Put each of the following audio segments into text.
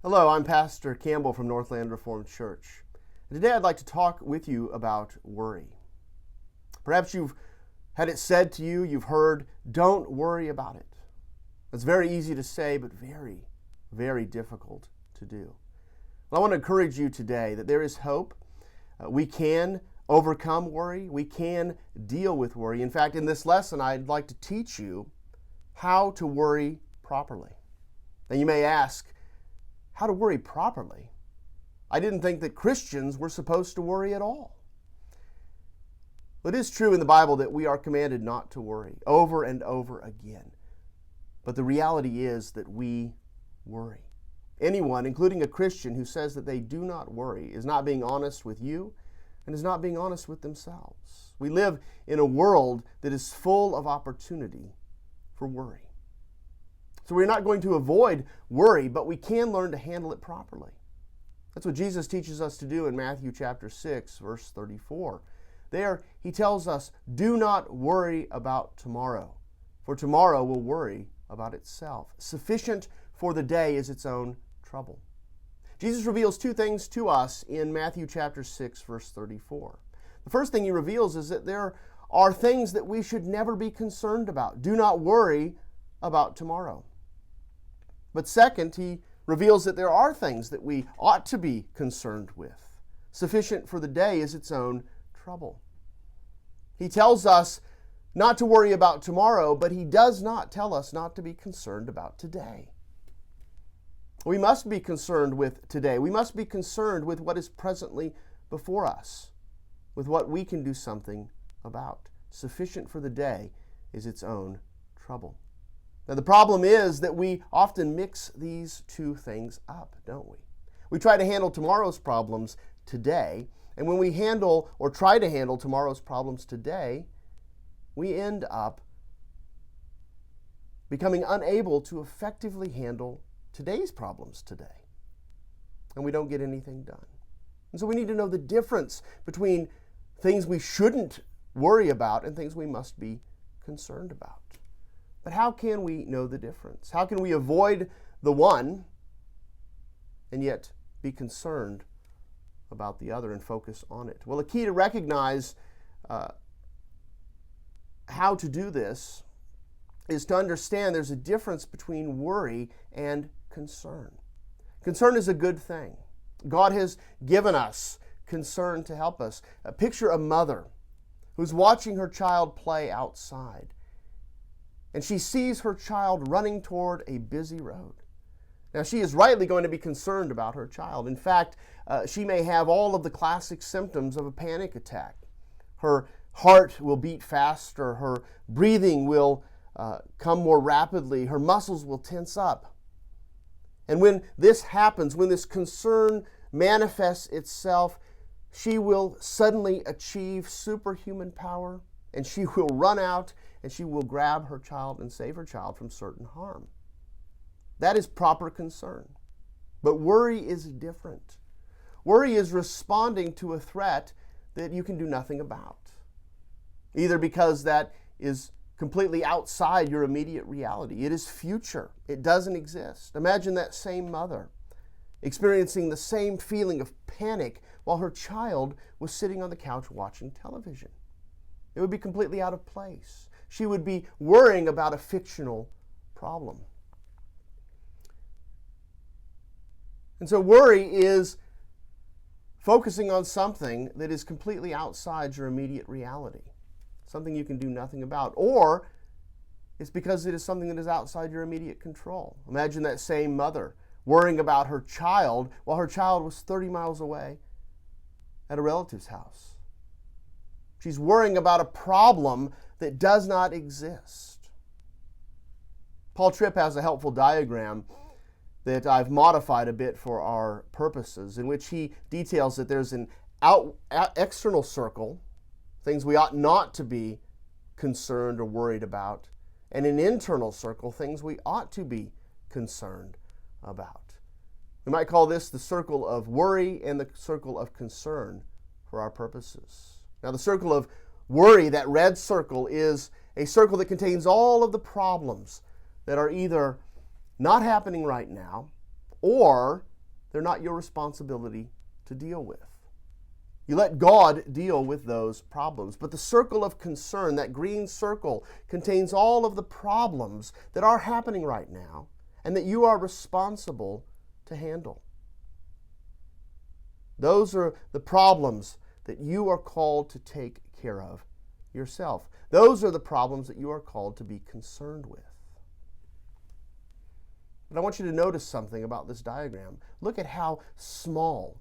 Hello, I'm Pastor Campbell from Northland Reformed Church. And today I'd like to talk with you about worry. Perhaps you've had it said to you, you've heard, don't worry about it. It's very easy to say, but very, very difficult to do. Well, I want to encourage you today that there is hope. We can overcome worry. We can deal with worry. In fact, in this lesson, I'd like to teach you how to worry properly. Now you may ask, how to worry properly? I didn't think that Christians were supposed to worry at all. It is true in the Bible that we are commanded not to worry over and over again. But the reality is that we worry. Anyone, including a Christian, who says that they do not worry is not being honest with you and is not being honest with themselves. We live in a world that is full of opportunity for worry. So we're not going to avoid worry, but we can learn to handle it properly. That's what Jesus teaches us to do in Matthew chapter 6, verse 34. There, he tells us, do not worry about tomorrow, for tomorrow will worry about itself. Sufficient for the day is its own trouble. Jesus reveals two things to us in Matthew chapter 6, verse 34. The first thing he reveals is that there are things that we should never be concerned about. Do not worry about tomorrow. But second, he reveals that there are things that we ought to be concerned with. Sufficient for the day is its own trouble. He tells us not to worry about tomorrow, but he does not tell us not to be concerned about today. We must be concerned with today. We must be concerned with what is presently before us, with what we can do something about. Sufficient for the day is its own trouble. Now, the problem is that we often mix these two things up, don't we? We try to handle tomorrow's problems today, and when we handle or try to handle tomorrow's problems today, we end up becoming unable to effectively handle today's problems today, and we don't get anything done. And so we need to know the difference between things we shouldn't worry about and things we must be concerned about. But how can we know the difference? How can we avoid the one and yet be concerned about the other and focus on it? Well, a key to recognize how to do this is to understand there's a difference between worry and concern. Concern is a good thing. God has given us concern to help us. Picture a mother who's watching her child play outside, and she sees her child running toward a busy road. Now, she is rightly going to be concerned about her child. In fact, she may have all of the classic symptoms of a panic attack. Her heart will beat faster, her breathing will come more rapidly, her muscles will tense up. And when this happens, when this concern manifests itself, she will suddenly achieve superhuman power, and she will run out and she will grab her child and save her child from certain harm. That is proper concern. But worry is different. Worry is responding to a threat that you can do nothing about, either because that is completely outside your immediate reality. It is future. It doesn't exist. Imagine that same mother experiencing the same feeling of panic while her child was sitting on the couch watching television. It would be completely out of place. She would be worrying about a fictional problem. And so worry is focusing on something that is completely outside your immediate reality, something you can do nothing about, or it's because it is something that is outside your immediate control. Imagine that same mother worrying about her child while her child was 30 miles away at a relative's house. She's worrying about a problem that does not exist. Paul Tripp has a helpful diagram that I've modified a bit for our purposes, in which he details that there's an external circle, things we ought not to be concerned or worried about, and an internal circle, things we ought to be concerned about. We might call this the circle of worry and the circle of concern for our purposes. Now, the circle of worry, that red circle, is a circle that contains all of the problems that are either not happening right now or they're not your responsibility to deal with. You let God deal with those problems. But the circle of concern, that green circle, contains all of the problems that are happening right now and that you are responsible to handle. Those are the problems that you are called to take care of yourself. Those are the problems that you are called to be concerned with. But I want you to notice something about this diagram. Look at how small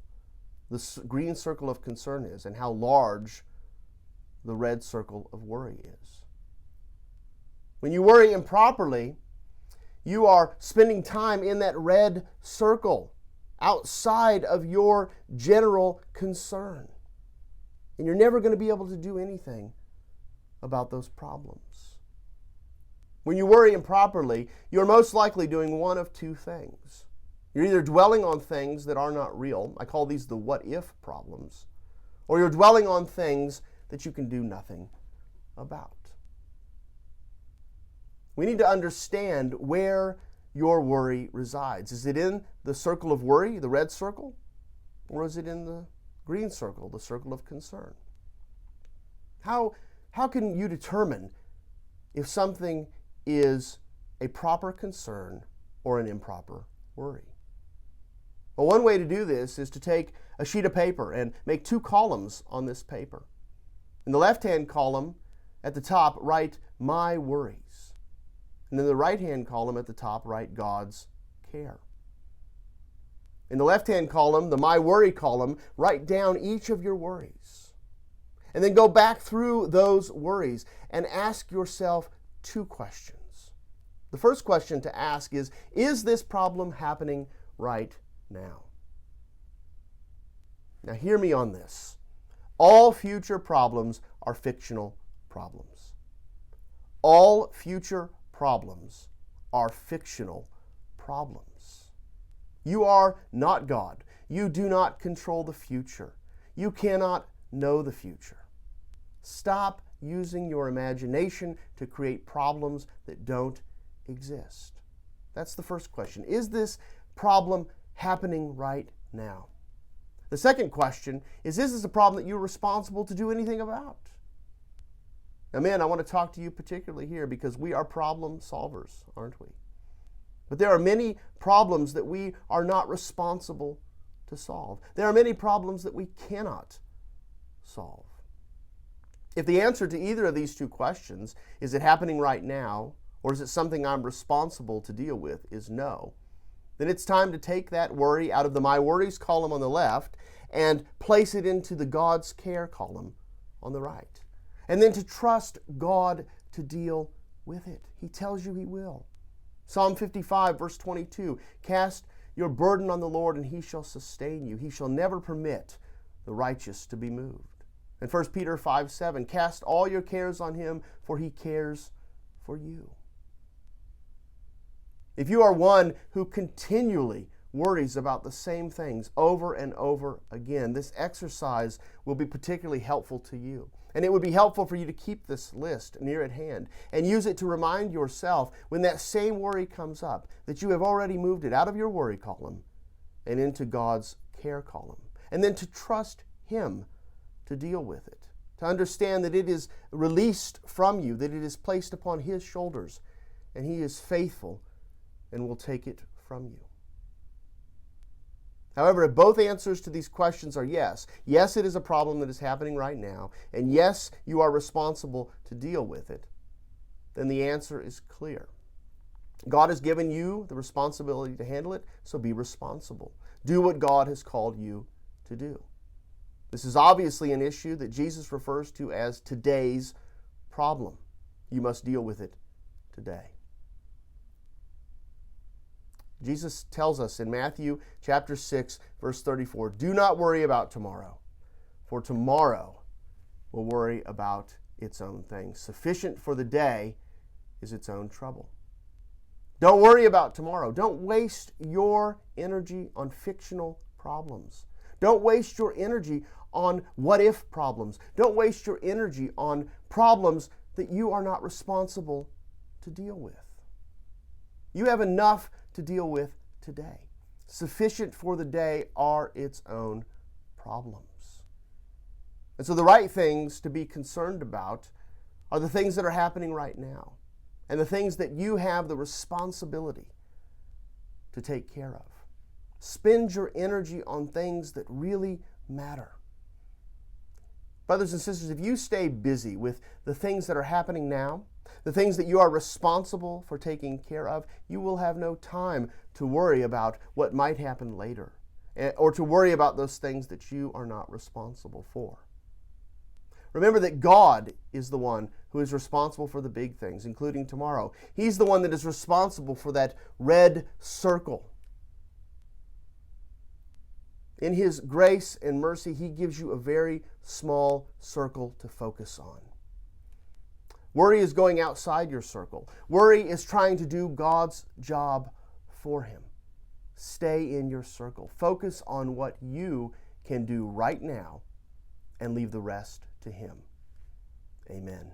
the green circle of concern is and how large the red circle of worry is. When you worry improperly, you are spending time in that red circle outside of your general concern. And you're never going to be able to do anything about those problems. When you worry improperly, you're most likely doing one of two things. You're either dwelling on things that are not real. I call these the what-if problems. Or you're dwelling on things that you can do nothing about. We need to understand where your worry resides. Is it in the circle of worry, the red circle? Or is it in the green circle, the circle of concern? How can you determine if something is a proper concern or an improper worry? Well, one way to do this is to take a sheet of paper and make two columns on this paper. In the left-hand column, at the top, write my worries. And in the right-hand column at the top, write God's care. In the left-hand column, the my worry column, write down each of your worries. And then go back through those worries and ask yourself two questions. The first question to ask is this problem happening right now? Now hear me on this. All future problems are fictional problems. All future problems are fictional problems. You are not God. You do not control the future. You cannot know the future. Stop using your imagination to create problems that don't exist. That's the first question. Is this problem happening right now? The second question is this a problem that you're responsible to do anything about? Now, men, I want to talk to you particularly here because we are problem solvers, aren't we? But there are many problems that we are not responsible to solve. There are many problems that we cannot solve. If the answer to either of these two questions, is it happening right now, or is it something I'm responsible to deal with, is no, then it's time to take that worry out of the my worries column on the left and place it into the God's care column on the right. And then to trust God to deal with it. He tells you He will. Psalm 55, verse 22, cast your burden on the Lord and He shall sustain you. He shall never permit the righteous to be moved. And 1 Peter 5:7, cast all your cares on Him, for He cares for you. If you are one who continually worries about the same things over and over again, this exercise will be particularly helpful to you. And it would be helpful for you to keep this list near at hand and use it to remind yourself when that same worry comes up that you have already moved it out of your worry column and into God's care column. And then to trust Him to deal with it, to understand that it is released from you, that it is placed upon His shoulders, and He is faithful and will take it from you. However, if both answers to these questions are yes, yes, it is a problem that is happening right now, and yes, you are responsible to deal with it, then the answer is clear. God has given you the responsibility to handle it, so be responsible. Do what God has called you to do. This is obviously an issue that Jesus refers to as today's problem. You must deal with it today. Jesus tells us in Matthew chapter 6, verse 34, do not worry about tomorrow, for tomorrow will worry about its own things. Sufficient for the day is its own trouble. Don't worry about tomorrow. Don't waste your energy on fictional problems. Don't waste your energy on what-if problems. Don't waste your energy on problems that you are not responsible to deal with. You have enough to deal with today. sufficient for the day are its own problems. And so the right things to be concerned about are the things that are happening right now and the things that you have the responsibility to take care of. Spend your energy on things that really matter. Brothers and sisters, if you stay busy with the things that are happening now, the things that you are responsible for taking care of, you will have no time to worry about what might happen later, or to worry about those things that you are not responsible for. Remember that God is the one who is responsible for the big things, including tomorrow. He's the one that is responsible for that red circle. In His grace and mercy, He gives you a very small circle to focus on. Worry is going outside your circle. Worry is trying to do God's job for Him. Stay in your circle. Focus on what you can do right now and leave the rest to Him. Amen.